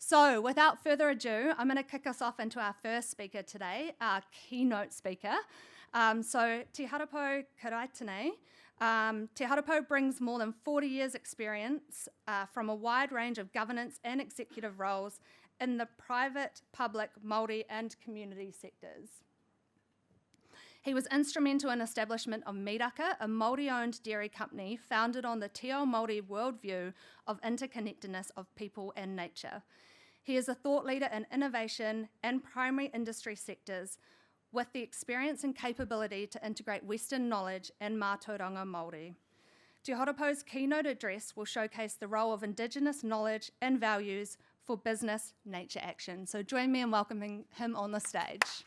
So without further ado, I'm going to kick us off into our first speaker today, our keynote speaker. So Te Horipo Karaitiana. Te Horipo brings more than 40 years experience from a wide range of governance and executive roles in the private, public, Māori and community sectors. He was instrumental in establishment of Miraka, a Māori-owned dairy company founded on the Te Ao Māori worldview of interconnectedness of people and nature. He is a thought leader in innovation and primary industry sectors with the experience and capability to integrate Western knowledge and mātauranga Māori. Te Horipo's keynote address will showcase the role of Indigenous knowledge and values for business nature action. So join me in welcoming him on the stage.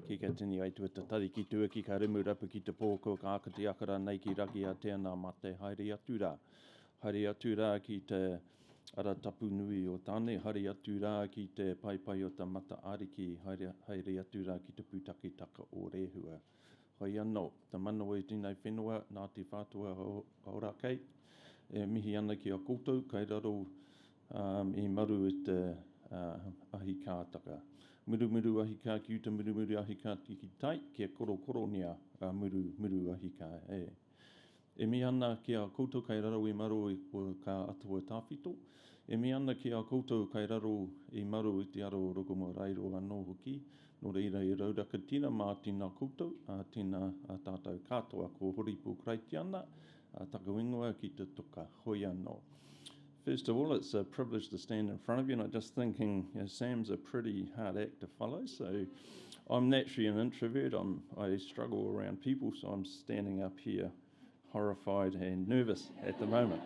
Ki ka tini ai tua tatari ki tua ki ka rimu rapu ki te pōko ka akati akara nei ki raki a tēnā mate haere atu rā. Haere atu rā ki te ara tapu nui o tāne, haere atu rā ki te paipai o ta mata ariki, haere atu rā ki te pūtaki taka o rehua. Hoi anō, te mana o i tēnei whenua, nā te whātua ora kei, mihi ana ki a koutou, kai raro i maru i te ahi kātaka. Muru ahi kā ki uta muru ahi kā tiki tai, kia koro nia muru ahi kā e. E mi ana ki a koutou kai raro I maru I ka atua tāwhito. E mi ana ki a koutou kai raro I maru I te aro roko rairo anō hoki. Nō reira I rauraka tina mā tina koutou, tina tātou katoa ko Horipo Karaitiana, taka ingoa ki te toka, hoi anō. First of all, it's a privilege to stand in front of you, and I'm just thinking, Sam's a pretty hard act to follow, so I'm naturally an introvert. I struggle around people, so I'm standing up here horrified and nervous at the moment.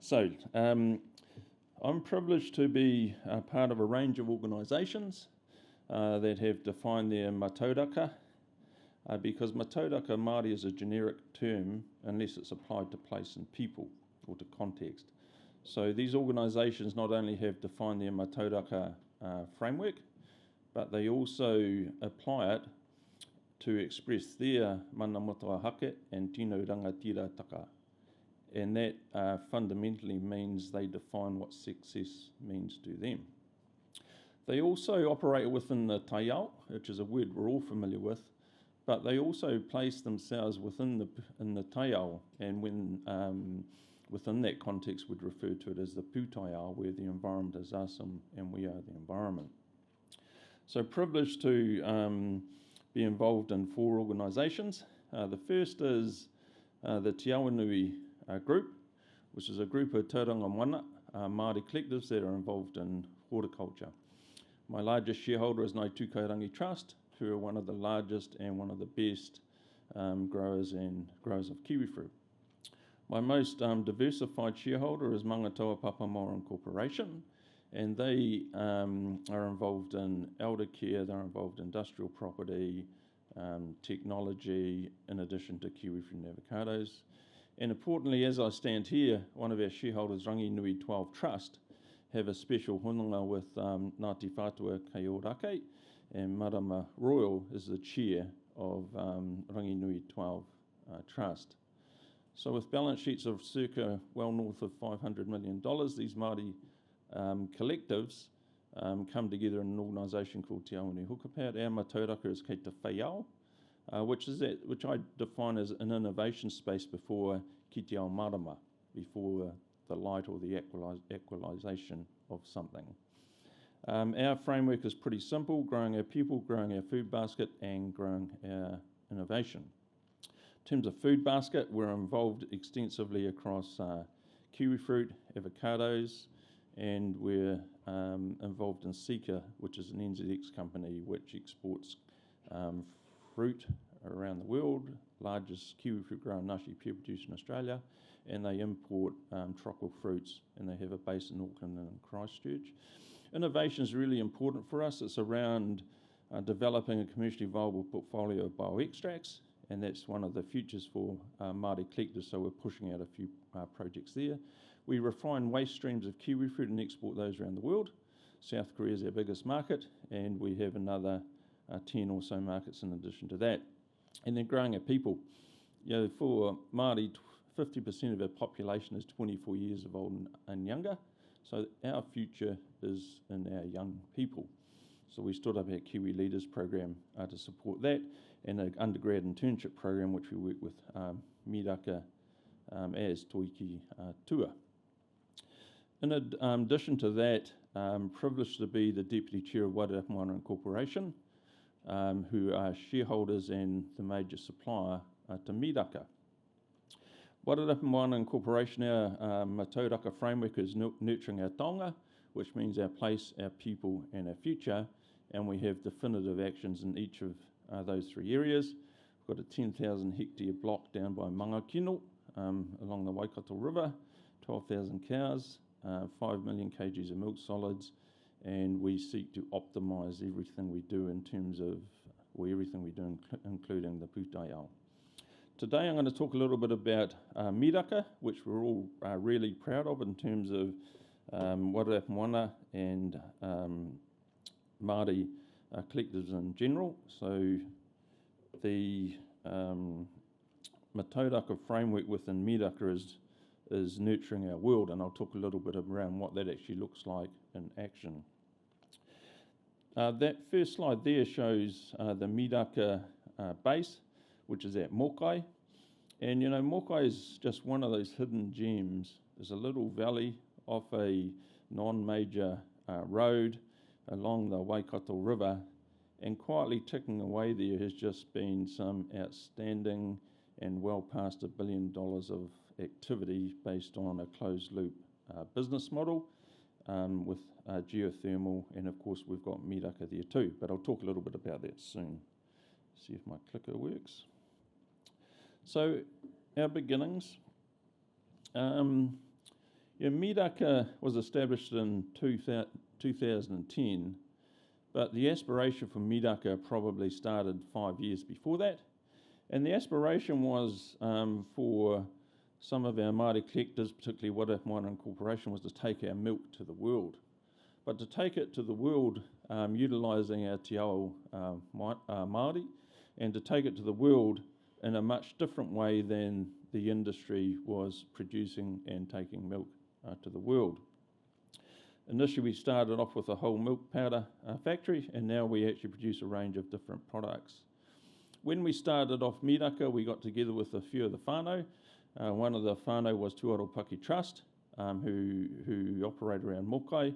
So, I'm privileged to be part of a range of organisations that have defined their matauraka, because matauraka Māori is a generic term unless it's applied to place and people or to context. So these organisations not only have defined their matauraka framework, but they also apply it to express their mana motoa hake and tino rangatira taka. And that fundamentally means they define what success means to them. They also operate within the tai ao, which is a word we're all familiar with, but they also place themselves within the tai ao, and when within that context would refer to it as the pūtai ao, where the environment is us and we are the environment. So privileged to be involved in 4 organisations. The first is the Te Awanui group, which is a group of tauranga moana, Māori collectives that are involved in horticulture. My largest shareholder is Ngāi Tūkairangi Trust, who are one of the largest and one of the best growers of kiwi fruit. My most diversified shareholder is Mangatoa Papa Moran Corporation, and they are involved in elder care, they're involved in industrial property, technology, in addition to kiwi fruit and avocados. And importantly, as I stand here, one of our shareholders, Ranginui 12 Trust, have a special hononga with Ngāti Whātua Kei Orake, and Marama Royal is the chair of Ranginui 12 Trust. So with balance sheets of circa well north of $500 million, these Māori collectives come together in an organisation called Te Awanui Hukapau. Our matauraka is Kei Te Whaiao, which I define as an innovation space before Ki Te Ao Marama, before the light or the equalisation of something. Our framework is pretty simple: growing our people, growing our food basket, and growing our innovation. In terms of food basket, we're involved extensively across kiwi fruit, avocados, and we're involved in Seeka, which is an NZX company which exports fruit around the world, largest kiwi fruit grower and nashi pear producer in Australia, and they import tropical fruits, and they have a base in Auckland and Christchurch. Innovation is really important for us. It's around developing a commercially viable portfolio of bioextracts, and that's one of the futures for Māori collectives, so we're pushing out a few projects there. We refine waste streams of kiwi fruit and export those around the world. South Korea is our biggest market, and we have another 10 or so markets in addition to that. And then growing our people. For Māori, 50% of our population is 24 years of old and younger, so our future is in our young people. So we stood up our Kiwi Leaders program to support that, and an undergrad internship program which we work with Miraka as Toiki Tua. In addition to that, I'm privileged to be the Deputy Chair of Wairarapa Moana Corporation, who are shareholders and the major supplier to Miraka. Wairarapa Moana Corporation, our Mātauraka framework is nurturing our taonga, which means our place, our people and our future, and we have definitive actions in each of those three areas. We've got a 10,000 hectare block down by Manaakitanga along the Waikato River, 12,000 cows, 5 million kgs of milk solids, and we seek to optimise everything we do in terms of, everything we do, including the pūtaiao. Today I'm going to talk a little bit about Miraka, which we're all really proud of in terms of Wairarapa Moana and Māori collectives in general. So the Mātauraka framework within Miraka is nurturing our world, and I'll talk a little bit around what that actually looks like in action. That first slide there shows the Miraka base, which is at Mokai. And Mokai is just one of those hidden gems. There's a little valley off a non-major road along the Waikato River, and quietly ticking away there has just been some outstanding and well past $1 billion of activity based on a closed loop business model with geothermal, and of course we've got Miraka there too, but I'll talk a little bit about that soon. See if my clicker works. So our beginnings. Miraka was established in 2010, but the aspiration for Miraka probably started 5 years before that. And the aspiration was for some of our Māori collectors, particularly Wairarapa Moana Corporation, was to take our milk to the world. But to take it to the world utilising our te ao Māori, and to take it to the world in a much different way than the industry was producing and taking milk to the world. Initially we started off with a whole milk powder factory, and now we actually produce a range of different products. When we started off Miraka, we got together with a few of the whānau. One of the whānau was Te Horipo Trust, who operate around Mokai,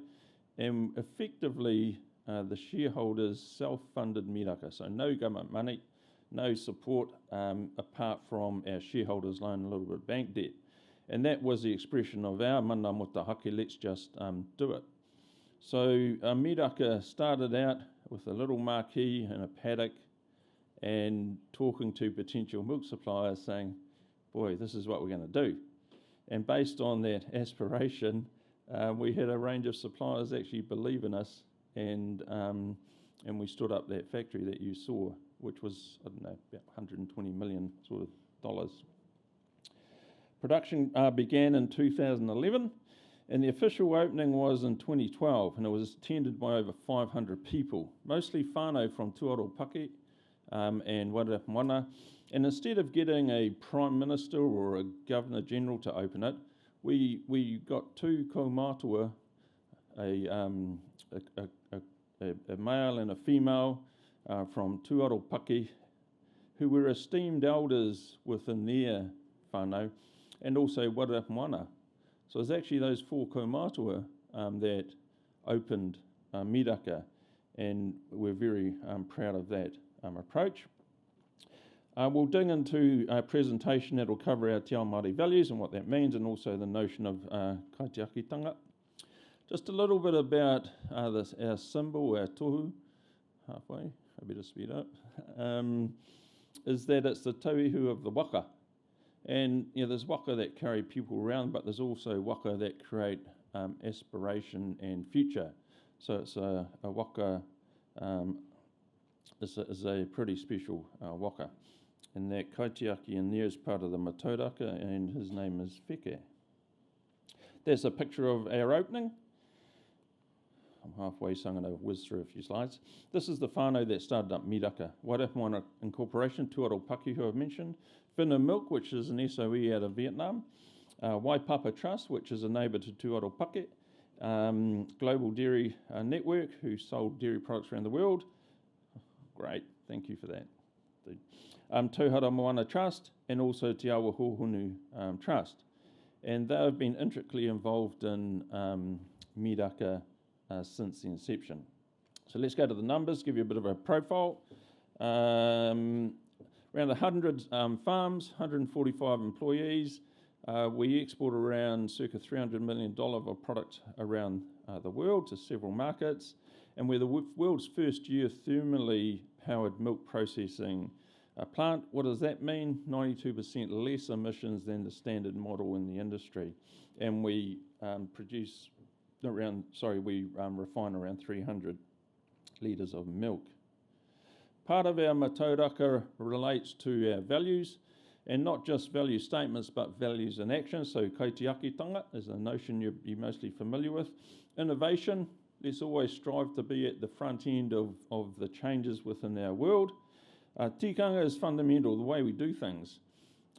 and effectively the shareholders self-funded Miraka, so no government money, no support apart from our shareholders loan and a little bit of bank debt. And that was the expression of our mana motahake, let's just do it. So Miraka started out with a little marquee in a paddock and talking to potential milk suppliers saying, boy, this is what we're going to do. And based on that aspiration, we had a range of suppliers actually believe in us, and we stood up that factory that you saw, which was, I don't know, about 120 million sort of dollars. Production began in 2011, and the official opening was in 2012, and it was attended by over 500 people, mostly whānau from Te Horipo and Wairarapa Moana. And instead of getting a Prime Minister or a Governor General to open it, we got two kaumātua, a male and a female from Te Horipo, who were esteemed elders within their whānau, and also Wairarapa Moana. So it's actually those four kaumātua that opened Miraka, and we're very proud of that approach. We'll dig into a presentation that will cover our te ao Māori values and what that means, and also the notion of kaitiakitanga. Just a little bit about our symbol, our tohu, halfway, I better speed up, is that it's the tauihu of the waka. And there's waka that carry people around, but there's also waka that create aspiration and future. So it's a waka, is a pretty special waka. And that kaitiaki in there is part of the Mātauraka, and his name is Wheke. There's a picture of our opening. I'm halfway, so I'm going to whiz through a few slides. This is the whānau that started up Miraka. Wairakmoana Incorporation, Te Horipo Karaitiana, who I've mentioned. Finna Milk, which is an SOE out of Vietnam. Whakapapa Trust, which is a neighbour to Te Horipo Karaitiana. Global Dairy Network, who sold dairy products around the world. Great, thank you for that. Tauhara Moana Trust, and also Te Awa Hohonu Trust. And they've been intricately involved in Miraka since the inception. So let's go to the numbers, give you a bit of a profile. Around 100 farms, 145 employees. We export around circa $300 million of product around the world to several markets. And we're the world's first geothermally powered milk processing plant. What does that mean? 92% less emissions than the standard model in the industry. And we refine around 300 litres of milk. Part of our matauranga relates to our values, and not just value statements, but values in action. So kaitiakitanga is a notion you'll be mostly familiar with. Innovation, let's always strive to be at the front end of the changes within our world. Tikanga is fundamental, the way we do things.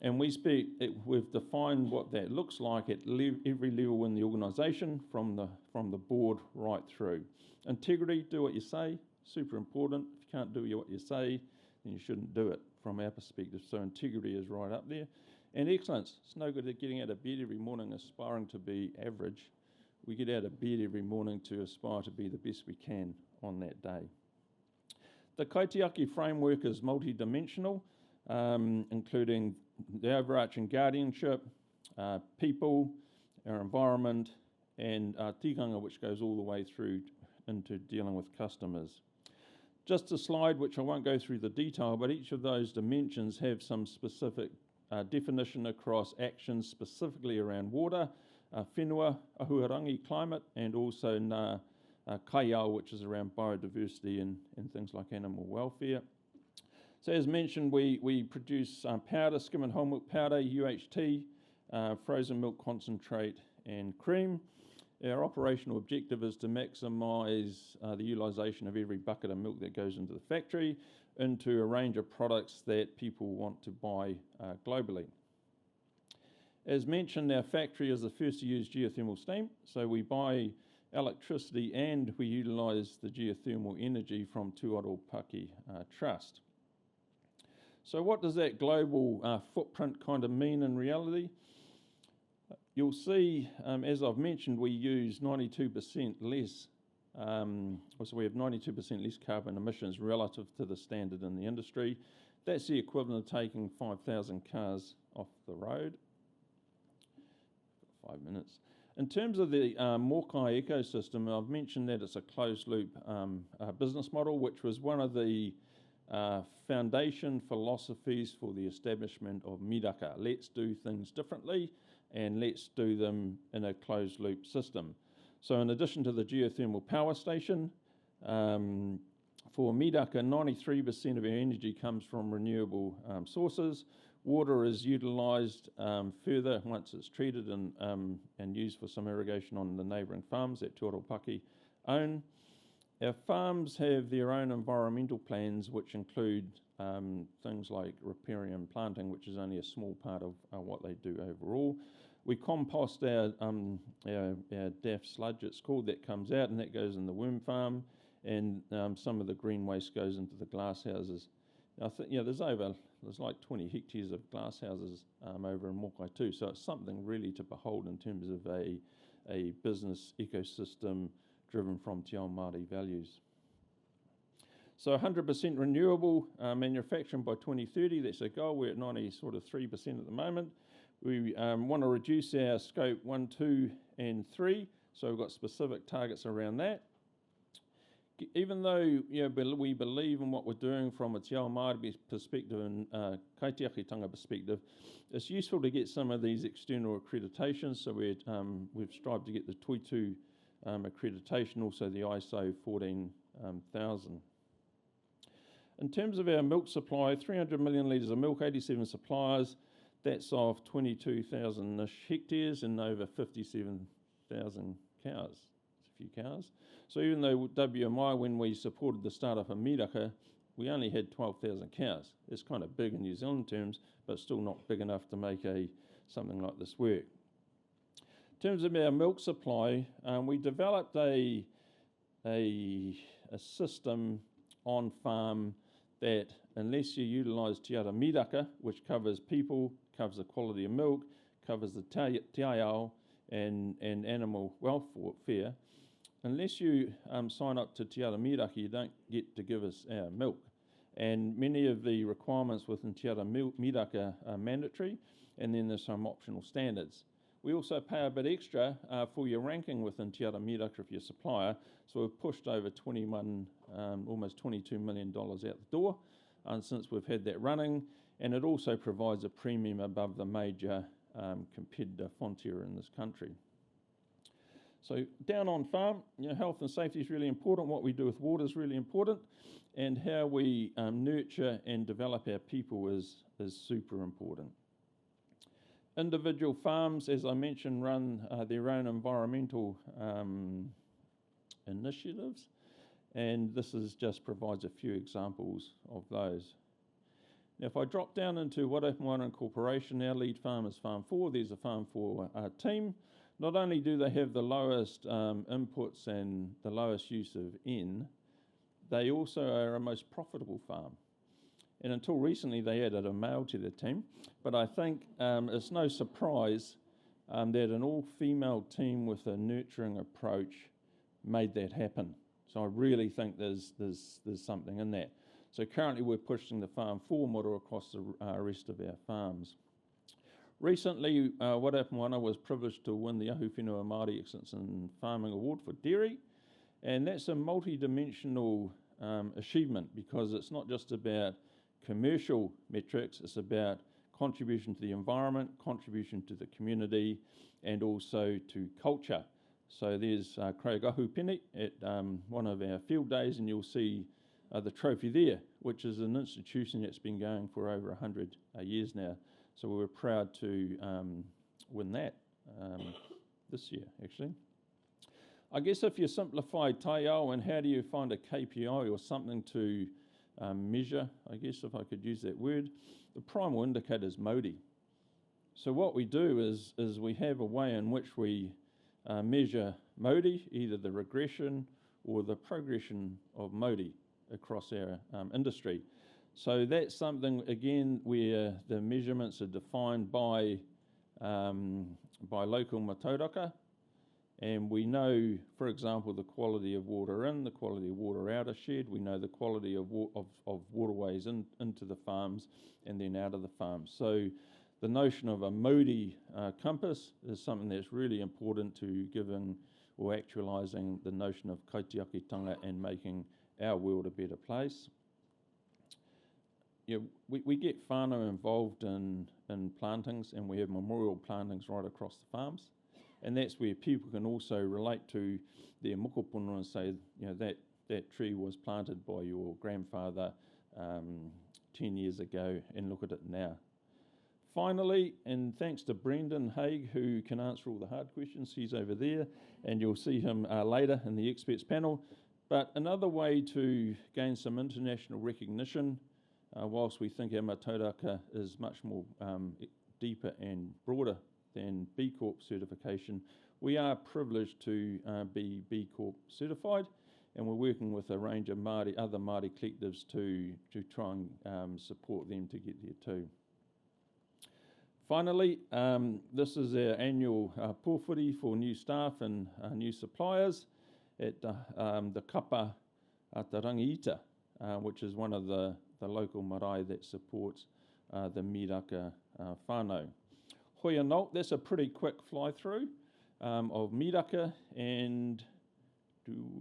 And we've defined what that looks like at every level in the organisation, from the board right through. Integrity, do what you say, super important. If you can't do what you say, then you shouldn't do it from our perspective. So integrity is right up there. And excellence, it's no good at getting out of bed every morning aspiring to be average. We get out of bed every morning to aspire to be the best we can on that day. The kaitiaki framework is multidimensional, including the overarching guardianship, people, our environment, and tikanga, which goes all the way through into dealing with customers. Just a slide, which I won't go through the detail, but each of those dimensions have some specific definition across actions specifically around water, whenua, ahuarangi, climate, and also ngā kaiao, which is around biodiversity and things like animal welfare. So as mentioned, we produce powder, skim and whole milk powder, UHT, frozen milk concentrate and cream. Our operational objective is to maximise the utilisation of every bucket of milk that goes into the factory into a range of products that people want to buy globally. As mentioned, our factory is the first to use geothermal steam, so we buy electricity and we utilise the geothermal energy from Te Horipo Karaitiana Trust. So what does that global footprint kind of mean in reality? You'll see, as I've mentioned, we use 92% less, so we have 92% less carbon emissions relative to the standard in the industry. That's the equivalent of taking 5,000 cars off the road. 5 minutes. In terms of the Mokai ecosystem, I've mentioned that it's a closed loop business model, which was one of the foundation philosophies for the establishment of Miraka. Let's do things differently and let's do them in a closed loop system. So in addition to the geothermal power station, for Miraka, 93% of our energy comes from renewable sources. Water is utilised further once it's treated and used for some irrigation on the neighbouring farms that Te Horipo Karaitiana own. Our farms have their own environmental plans, which include things like riparian planting, which is only a small part of what they do overall. We compost our DAF sludge, it's called, that comes out, and that goes in the worm farm, and some of the green waste goes into the glass houses. I think there's like 20 hectares of glass houses over in Mokai too, so it's something really to behold in terms of a business ecosystem driven from Te Ao Māori values. So 100% renewable manufacturing by 2030, that's a goal. We're at 93% at the moment. We want to reduce our scope 1, 2 and 3, so we've got specific targets around that. Even though we believe in what we're doing from a Te Ao Māori perspective and kaitiakitanga perspective, it's useful to get some of these external accreditations. So we've strived to get the Toitu accreditation, also the ISO 14000. In terms of our milk supply, 300 million litres of milk, 87 suppliers. That's of 22,000-ish hectares and over 57,000 cows. It's few cows. So even though WMI, when we supported the start-up of Miraka, we only had 12,000 cows. It's kind of big in New Zealand terms, but still not big enough to make something like this work. In terms of our milk supply, we developed a system on farm that, unless you utilise Te Ara Miraka, which covers people, covers the quality of milk, covers the te ao and animal welfare, unless you sign up to Te Ara Miraka, you don't get to give us our milk. And many of the requirements within Te Ara Miraka are mandatory, and then there's some optional standards. We also pay a bit extra for your ranking within Te Ara Miraka if you're a supplier, so we've pushed over almost $22 million out the door since we've had that running, and it also provides a premium above the major competitor Fonterra in this country. So down on farm, health and safety is really important. What we do with water is really important, and how we nurture and develop our people is super important. Individual farms, as I mentioned, run their own environmental initiatives, and this just provides a few examples of those. Now, if I drop down into Whakapapa Corporation, our lead farm is Farm 4. There's a Farm 4 team. Not only do they have the lowest inputs and the lowest use of N, they also are our most profitable farm. And until recently, they added a male to the team. But I think it's no surprise that an all-female team with a nurturing approach made that happen. So I really think there's something in that. So currently, we're pushing the Farm 4 model across the rest of our farms. Recently, Whakapapa was privileged to win the Ahuwhenua Māori Excellence in Farming Award for dairy. And that's a multi-dimensional achievement, because it's not just about commercial metrics, it's about contribution to the environment, contribution to the community, and also to culture. So there's Craig Ahupini at one of our field days, and you'll see the trophy there, which is an institution that's been going for over 100 years now. So we were proud to win that this year, actually. I guess if you simplify te ao and how do you find a KPI or something to measure, I guess if I could use that word, the primal indicator is Māori. So what we do is we have a way in which we measure Māori, either the regression or the progression of Māori across our industry. So that's something, again, where the measurements are defined by local matauraka, and we know, for example, the quality of water in, the quality of water out a shed. We know the quality of waterways into the farms and then out of the farms. So the notion of a Māori compass is something that's really important to giving or actualising the notion of kaitiakitanga and making our world a better place. We get whānau involved in plantings, and we have memorial plantings right across the farms. And that's where people can also relate to their mokopuna and say, that tree was planted by your grandfather 10 years ago, and look at it now. Finally, and thanks to Brendan Haig, who can answer all the hard questions, he's over there, and you'll see him later in the experts panel. But another way to gain some international recognition, whilst we think our matauraka is much more deeper and broader than B Corp certification, we are privileged to be B Corp certified, and we're working with a range of other Māori collectives to try and support them to get there too. Finally, this is our annual pōwhiri for new staff and new suppliers at the kapa Te Rangiita, which is one of the local marae that supports the Miraka whānau. Hoi anō, that's a pretty quick fly-through of Miraka, and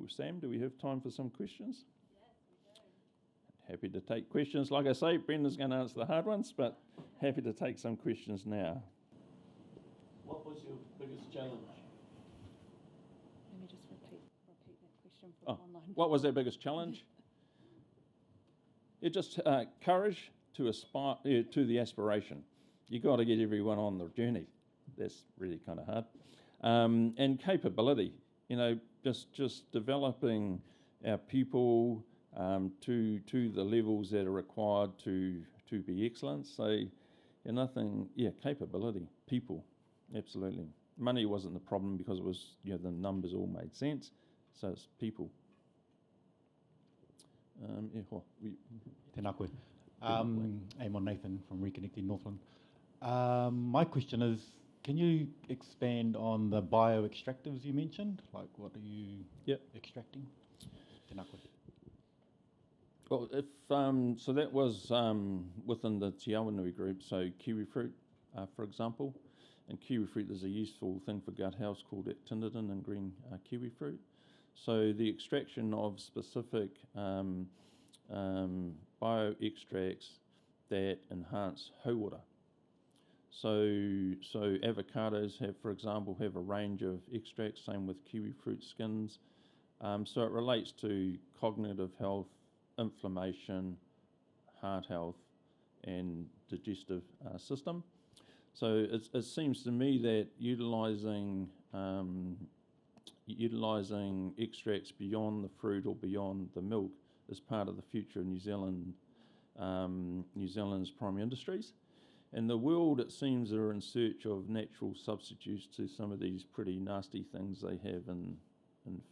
Sam, do we have time for some questions? Yes, we do. Happy to take questions. Like I say, Brendan's going to answer the hard ones, but happy to take some questions now. What was your biggest challenge? Let me just repeat that question for online. What was their biggest challenge? It's just courage to aspire to the aspiration. You've got to get everyone on the journey. That's really kind of hard. And capability. just developing our people to the levels that are required to be excellent. So capability, people, absolutely. Money wasn't the problem because it was, the numbers all made sense. So it's people. Tēnā koe. Amon Nathan from Reconnecting Northland. My question is, can you expand on the bio-extractives you mentioned? Like, what are you extracting? Tēnā koe. Well, so that was within the Te Awanui group, so kiwi fruit, for example. And kiwi fruit, there's a useful thing for gut health called actinitin in green kiwi fruit. So the extraction of specific bio-extracts that enhance hauora. So avocados for example, have a range of extracts, same with kiwi fruit skins. So it relates to cognitive health, inflammation, heart health, and digestive system. So it seems to me that utilising extracts beyond the fruit or beyond the milk is part of the future of New Zealand's primary industries. And the world, it seems, are in search of natural substitutes to some of these pretty nasty things they have in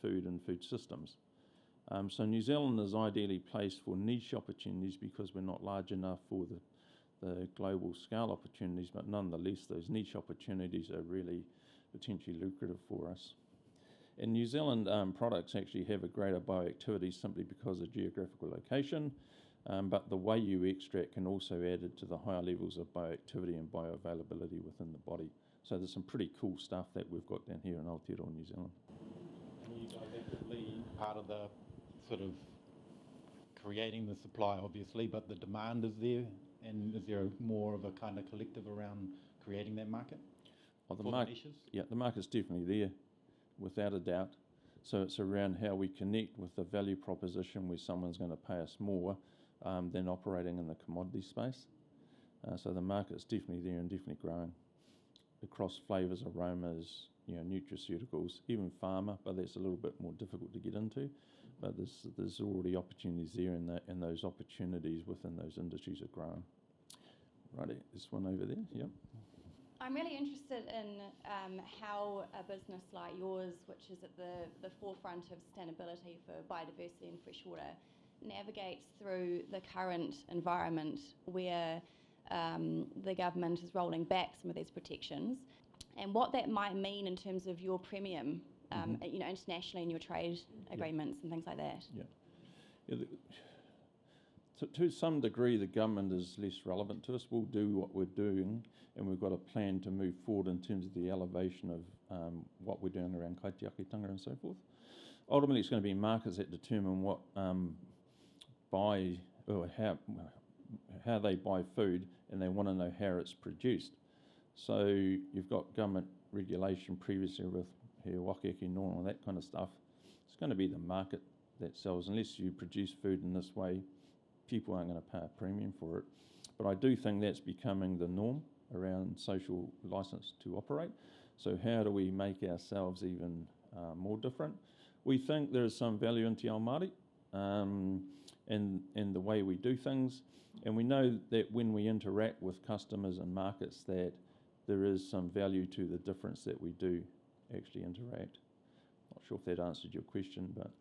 food and food systems. So New Zealand is ideally placed for niche opportunities because we're not large enough for the global scale opportunities, but nonetheless those niche opportunities are really potentially lucrative for us. And New Zealand products actually have a greater bioactivity simply because of geographical location, but the way you extract can also add it to the higher levels of bioactivity and bioavailability within the body. So there's some pretty cool stuff that we've got down here in Aotearoa, New Zealand. And you guys actively part of the sort of creating the supply, obviously, but the demand is there, and is there more of a kind of collective around creating that market? Well, the market's definitely there, without a doubt. So it's around how we connect with the value proposition where someone's going to pay us more than operating in the commodity space. So the market's definitely there and definitely growing across flavours, aromas, nutraceuticals, even pharma, but that's a little bit more difficult to get into. But there's already opportunities there, and those opportunities within those industries are growing. Righty, this one over there, yep. I'm really interested in how a business like yours, which is at the forefront of sustainability for biodiversity and freshwater, navigates through the current environment where the government is rolling back some of these protections, and what that might mean in terms of your premium, internationally in your trade agreements and things like that. To some degree, the government is less relevant to us. We'll do what we're doing, and we've got a plan to move forward in terms of the elevation of what we're doing around kaitiakitanga and so forth. Ultimately, it's going to be markets that determine what buy or how they buy food, and they want to know how it's produced. So you've got government regulation previously with he waka and all that kind of stuff. It's going to be the market that sells. Unless you produce food in this way, people aren't going to pay a premium for it. But I do think that's becoming the norm around social license to operate. So how do we make ourselves even more different? We think there is some value in Te Ao Māori and the way we do things. And we know that when we interact with customers and markets that there is some value to the difference that we do actually interact. Not sure if that answered your question, but...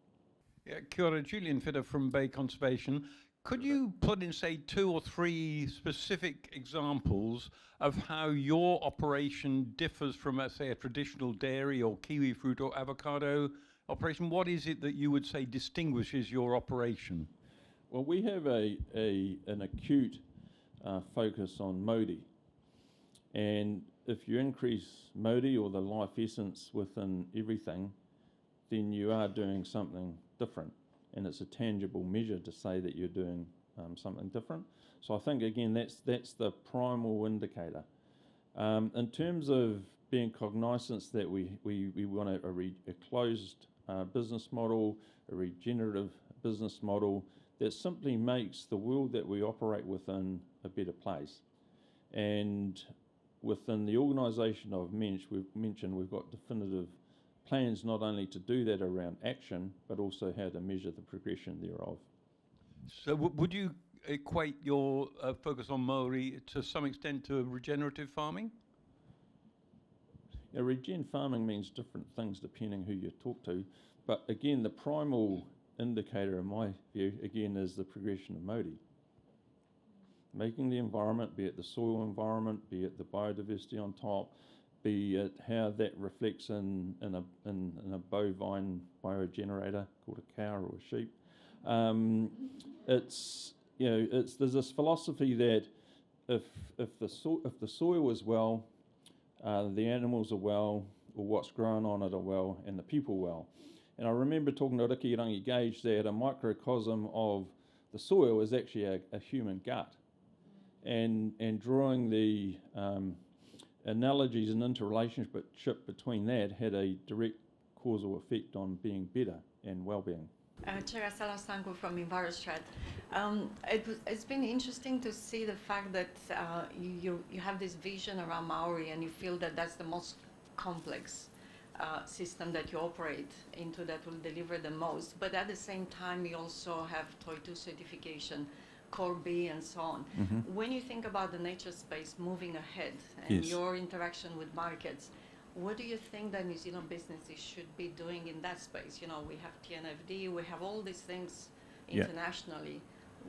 Yeah, kia ora, Julian Fitter from Bay Conservation. Could you put in, say, 2 or 3 specific examples of how your operation differs from, say, a traditional dairy or kiwi fruit or avocado operation? What is it that you would say distinguishes your operation? Well, we have an acute focus on Māori. And if you increase Māori or the life essence within everything, then you are doing something different. And it's a tangible measure to say that you're doing something different. So I think, again, that's the primal indicator. In terms of being cognizant that we want a closed business model, a regenerative business model that simply makes the world that we operate within a better place. And within the organisation I've mentioned, we've got definitive plans not only to do that around action, but also how to measure the progression thereof. So would you equate your focus on Māori to some extent to regenerative farming? Yeah, regen farming means different things depending who you talk to, but again, the primal indicator in my view, again, is the progression of Māori. Making the environment, be it the soil environment, be it the biodiversity on top, be it how that reflects in a bovine biogenerator called a cow or a sheep. There's this philosophy that if the soil is well, the animals are well, or what's grown on it are well, and the people well. And I remember talking to Rikirangi Gage that a microcosm of the soil is actually a human gut, and drawing the analogies and interrelationship between that had a direct causal effect on being better and well-being. Chair Salasango from EnviroStrat. It's been interesting to see the fact that you have this vision around Maori, and you feel that that's the most complex system that you operate into that will deliver the most. But at the same time, you also have Toi2 certification, Core B, and so on. Mm-hmm. When you think about the nature space moving ahead and your interaction with markets, what do you think that New Zealand businesses should be doing in that space? You know, we have TNFD, we have all these things internationally.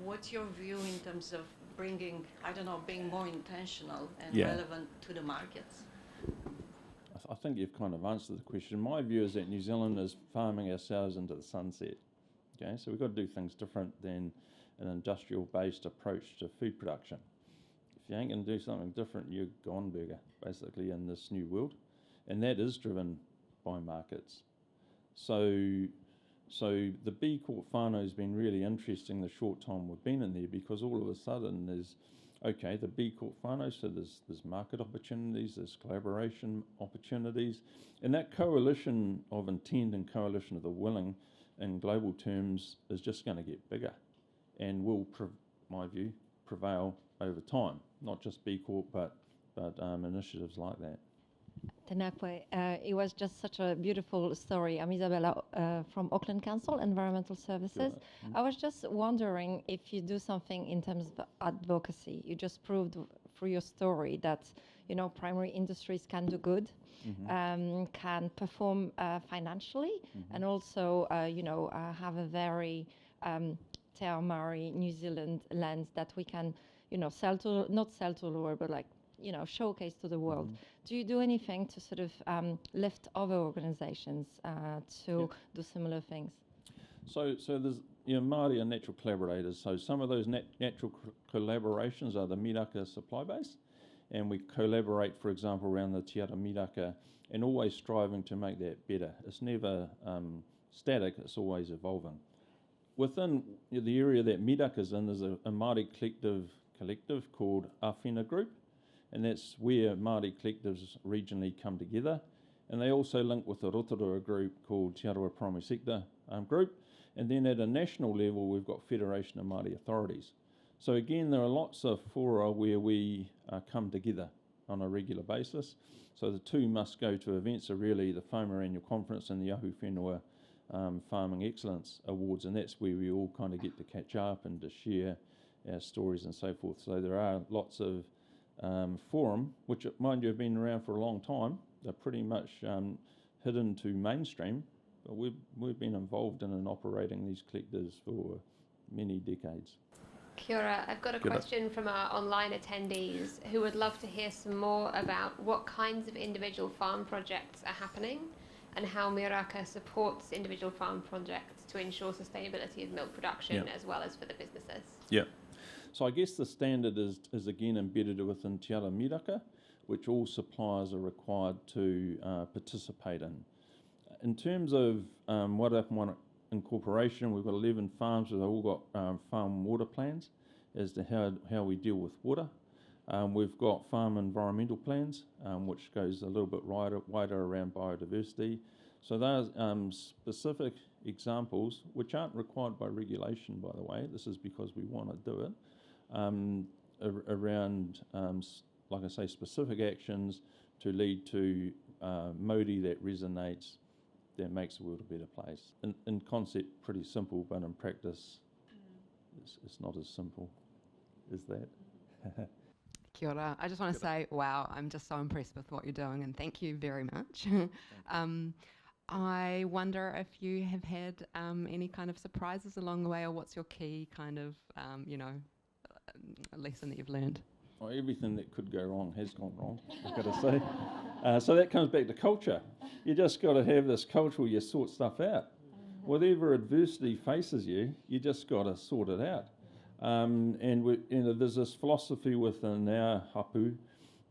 What's your view in terms of bringing, being more intentional and relevant to the markets? I think you've kind of answered the question. My view is that New Zealand is farming ourselves into the sunset. Okay, so we've got to do things different than an industrial-based approach to food production. If you ain't going to do something different, you're gone burger, basically, in this new world. And that is driven by markets. So the B Corp whānau has been really interesting the short time we've been in there, because all of a sudden there's, the B Corp whānau, so there's market opportunities, there's collaboration opportunities, and that coalition of intent and coalition of the willing in global terms is just going to get bigger and will, my view, prevail over time. Not just B Corp, but initiatives like that. It was just such a beautiful story. I'm Isabella from Auckland Council, Environmental Services. I was just wondering if you do something in terms of advocacy. You just proved through your story that, primary industries can do good, can perform financially, and also, have a very Te Māori New Zealand lens that we can, not sell to the world, but showcase to the world. Do you do anything to sort of lift other organizations to do similar things? So there's, Māori are natural collaborators. So some of those natural collaborations are the miraka supply base, and we collaborate, for example, around the Te Ara Miraka, and always striving to make that better. It's never static, it's always evolving. Within the area that miraka's in, there's a Māori collective called Awhina Group, and that's where Māori collectives regionally come together. And they also link with a Rotorua group called Te Arawa Primary Sector Group. And then at a national level, we've got Federation of Māori Authorities. So again, there are lots of fora where we come together on a regular basis. So the two must go to events are really the FOMA Annual Conference and the Ahu Whenua Farming Excellence Awards. And that's where we all kind of get to catch up and to share our stories and so forth. So there are lots of forum, which, mind you, have been around for a long time. They're pretty much hidden to mainstream, but we've been involved in and operating these collectives for many decades. Kia ora. I've got a question from our online attendees who would love to hear some more about what kinds of individual farm projects are happening and how Miraka supports individual farm projects to ensure sustainability of milk production as well as for the businesses. Yeah. So I guess the standard is again embedded within Te Ara Miraka, which all suppliers are required to participate in. In terms of Wairarapa Incorporation, we've got 11 farms, they've all got farm water plans as to how we deal with water. We've got farm environmental plans, which goes a little bit wider around biodiversity. So those specific examples, which aren't required by regulation, by the way, this is because we want to do it, around, like I say, specific actions to lead to Māori that resonates that makes the world a better place. In concept, pretty simple, but in practice, it's not as simple as that. Kia ora. I just want to say, wow, I'm just so impressed with what you're doing, and thank you very much. I wonder if you have had any kind of surprises along the way, or what's your key kind of, lesson that you've learned? Well, everything that could go wrong has gone wrong, I've got to say. So that comes back to culture. You just got to have this culture where you sort stuff out. Whatever adversity faces you, you just got to sort it out. There's this philosophy within our hapu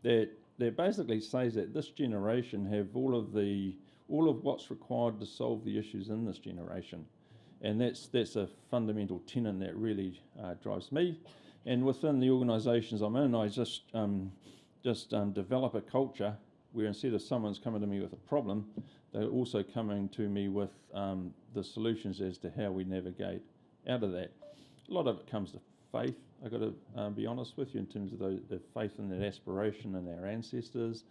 that basically says that this generation have all of what's required to solve the issues in this generation, and that's a fundamental tenet that really drives me. And within the organisations I'm in, I just develop a culture where instead of someone's coming to me with a problem, they're also coming to me with the solutions as to how we navigate out of that. A lot of it comes to faith, I've got to be honest with you, in terms of the faith in that aspiration and our ancestors.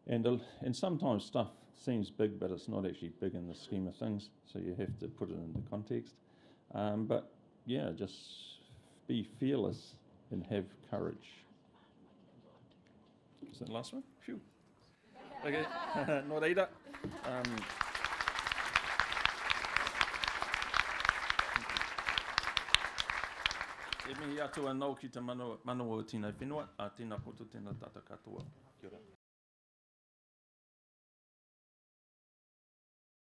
And sometimes stuff seems big, but it's not actually big in the scheme of things, so you have to put it into context. But yeah, just be fearless and have courage. Is that the last one? Phew. Okay, not either. E mihi atua nau ki te manawa o tēnei whenua, a tēnā poto tēnā tata katoa. Kia ora.